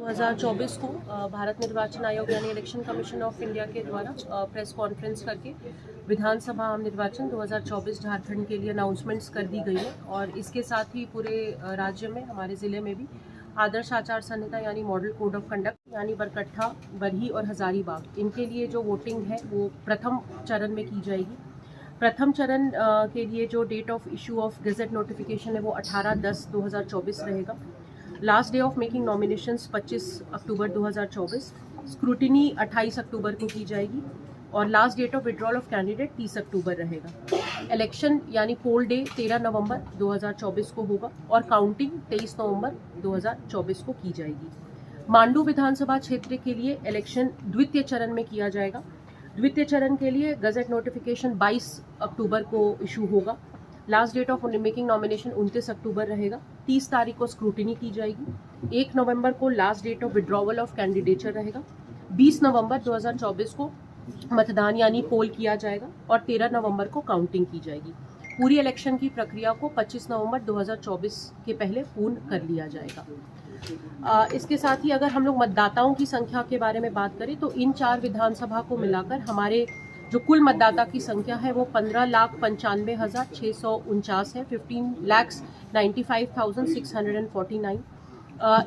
2024 को भारत निर्वाचन आयोग यानी इलेक्शन कमीशन ऑफ इंडिया के द्वारा प्रेस कॉन्फ्रेंस करके विधानसभा आम निर्वाचन 2024 झारखंड के लिए अनाउंसमेंट्स कर दी गई है और इसके साथ ही पूरे राज्य में हमारे ज़िले में भी आदर्श आचार संहिता यानी मॉडल कोड ऑफ कंडक्ट यानी बरकट्ठा, बरही और हजारीबाग इनके लिए जो वोटिंग है वो प्रथम चरण में की जाएगी। प्रथम चरण के लिए जो date of issue of gazette notification है वो 18/10/2024 रहेगा। Last day of making nominations 25 October 2024, scrutiny 28 अक्टूबर को की जाएगी और last date of withdrawal of candidate 30 October रहेगा। इलेक्शन यानी पोल डे 13 नवंबर 2024 को होगा और काउंटिंग 23 नवंबर 2024 को की जाएगी। मांडू विधानसभा क्षेत्र के लिए इलेक्शन द्वितीय चरण में किया जाएगा। द्वितीय चरण के लिए गजट नोटिफिकेशन 22 अक्टूबर को इशू होगा। Last date of making nomination 29 October रहेगा। 30 तारीख को स्क्रूटिनी की जाएगी। 1 नवंबर को last date of withdrawal of candidature रहेगा। 20 नवंबर 2024 को मतदान यानी पोल किया जाएगा और 13 नवंबर को काउंटिंग की जाएगी। पूरी इलेक्शन की प्रक्रिया को 25 नवंबर 2024 के पहले पूर्ण कर लिया जाएगा। इसके साथ ही अगर हम लोग मतदाताओं की संख्या के बारे में बात करें तो इन 4 विधानसभा को मिलाकर हमारे जो कुल मतदाता की संख्या है वो 15,95,649 है, 15,95,649।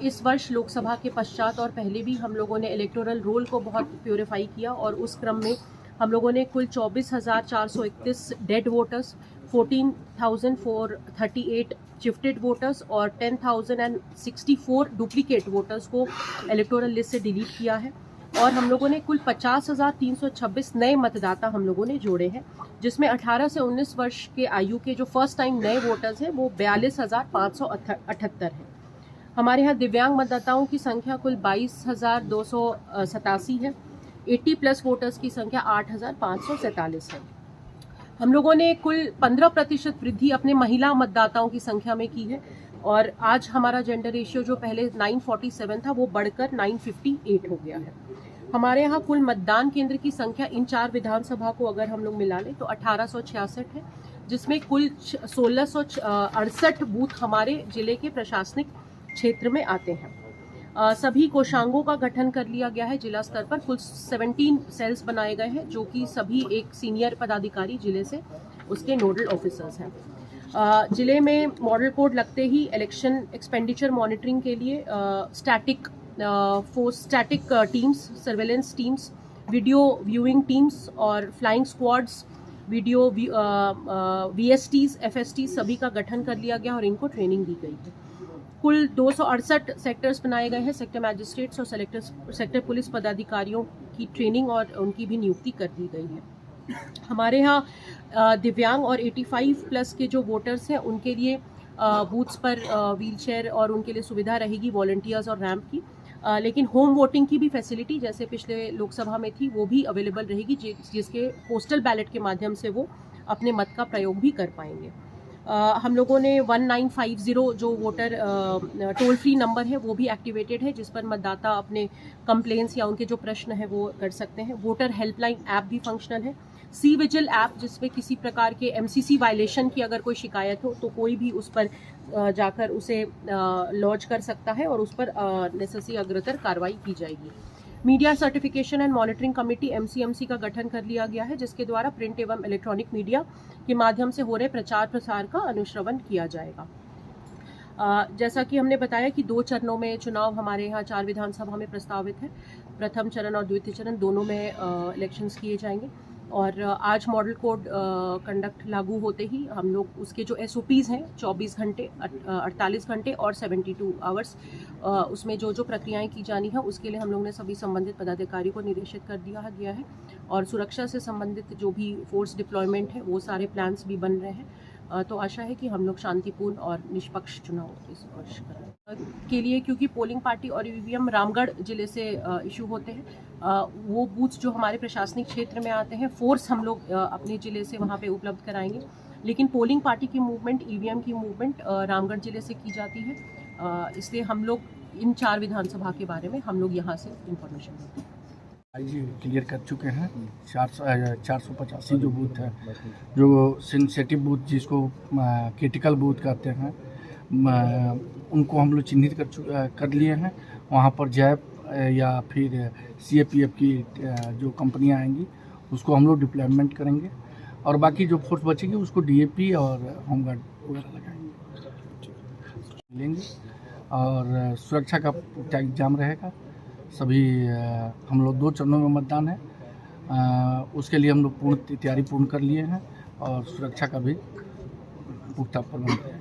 इस वर्ष लोकसभा के पश्चात और पहले भी हम लोगों ने इलेक्टोरल रोल को बहुत प्योरीफाई किया और उस क्रम में हम लोगों ने कुल 24,431 डेड वोटर्स, 14,438 शिफ्टेड वोटर्स और 10,064 डुप्लीकेट वोटर्स को इलेक्टोरल लिस्ट से डिलीट किया है और हम लोगों ने कुल 50,326 नए मतदाता हम लोगों ने जोड़े हैं, जिसमें 18 से 19 वर्ष के आयु के जो फर्स्ट टाइम नए वोटर्स हैं वो 42,578 हैं। हमारे यहाँ दिव्यांग मतदाताओं की संख्या कुल 22,287 है। 80+ वोटर्स की संख्या 8,547 है। हम लोगों ने कुल 15% वृद्धि अपने महिला मतदाताओं की संख्या में की है और आज हमारा जेंडर रेशियो जो पहले 947 था वो बढ़कर 958 हो गया है। हमारे यहाँ कुल मतदान केंद्र की संख्या इन 4 विधानसभा को अगर हम लोग मिला लें तो 1866 है, जिसमें कुल 1668 बूथ हमारे जिले के प्रशासनिक क्षेत्र में आते हैं। सभी कोषांगों का गठन कर लिया गया है जिला स्तर पर। कुल 17 सेल्स बनाए गए हैं जो कि सभी एक सीनियर पदाधिकारी जिले से उसके नोडल ऑफिसर्स हैं। जिले में मॉडल कोड लगते ही इलेक्शन एक्सपेंडिचर मॉनिटरिंग के लिए static teams, surveillance teams, video viewing teams और flying squads, video VSTs, FSTs सभी का गठन कर लिया गया और इनको ट्रेनिंग दी गई है। कुल 268 सेक्टर्स बनाए गए हैं। सेक्टर मैजिस्ट्रेट्स और सेक्टर पुलिस पदाधिकारियों की ट्रेनिंग और उनकी भी नियुक्ति कर दी गई है। हमारे यहाँ दिव्यांग और 85+ के जो वोटर्स हैं उनके लिए बूथ्स पर व्हीलचेयर और उनके लिए सुविधा रहेगी वॉलंटियर्स और रैंप की, लेकिन होम वोटिंग की भी फैसिलिटी जैसे पिछले लोकसभा में थी वो भी अवेलेबल रहेगी, जिसके पोस्टल बैलेट के माध्यम से वो अपने मत का प्रयोग भी कर पाएंगे। हम लोगों ने 1950 जो वोटर टोल फ्री नंबर है वो भी एक्टिवेटेड है, जिस पर मतदाता अपने कंप्लेंट्स या उनके जो प्रश्न है वो कर सकते हैं। वोटर हेल्पलाइन ऐप भी फंक्शनल है। सी विजिल ऐप, जिसमें किसी प्रकार के MCC वायलेशन की अगर कोई शिकायत हो तो कोई भी उस पर जाकर उसे लॉन्च कर सकता है और उस पर नेसेसरी अग्रतर कार्रवाई की जाएगी। Media certification and monitoring committee MCMC का गठन कर लिया गया है, जिसके द्वारा प्रिंट एवं इलेक्ट्रॉनिक मीडिया के माध्यम से हो रहे प्रचार प्रसार का अनुश्रवण किया जाएगा। जैसा कि हमने बताया कि 2 चरणों में चुनाव हमारे यहाँ 4 विधानसभा में प्रस्तावित है। प्रथम चरण और द्वितीय चरण दोनों में इलेक्शंस किए जाएंगे और आज मॉडल कोड कंडक्ट लागू होते ही हम लोग उसके जो SOPs हैं 24 घंटे, 48 घंटे और 72 आवर्स, उसमें जो प्रक्रियाएं की जानी है उसके लिए हम लोग ने सभी संबंधित पदाधिकारी को निर्देशित कर दिया गया है और सुरक्षा से संबंधित जो भी फोर्स डिप्लॉयमेंट है वो सारे प्लान्स भी बन रहे हैं। तो आशा है कि हम लोग शांतिपूर्ण और निष्पक्ष चुनाव इस वर्ष करें के लिए, क्योंकि पोलिंग पार्टी और EVM रामगढ़ जिले से इशू होते हैं, वो बूथ जो हमारे प्रशासनिक क्षेत्र में आते हैं फोर्स हम लोग अपने जिले से वहाँ पे उपलब्ध कराएंगे, लेकिन पोलिंग पार्टी की मूवमेंट, EVM की मूवमेंट रामगढ़ जिले से की जाती है। इसलिए हम लोग इन 4 विधानसभा के बारे में हम लोग यहाँ से इंफॉर्मेशन देते हैं। जी क्लियर कर चुके हैं। 485 जो बूथ है, जो सेंसिटिव बूथ जिसको क्रिटिकल बूथ कहते हैं, उनको हम लोग चिन्हित कर लिए हैं। वहाँ पर जैप या फिर CAPF की जो कंपनियां आएंगी उसको हम लोग डिप्लॉयमेंट करेंगे, और बाकी जो फोर्स बचेगी उसको DAP और होमगार्ड वगैरह लगाएंगे लेंगे। और सुरक्षा का पूरा इंतजाम रहेगा। सभी हम लोग 2 चरणों में मतदान है, उसके लिए हम लोग तैयारी पूर्ण कर लिए हैं और सुरक्षा का भी पुख्ता प्रबंध है।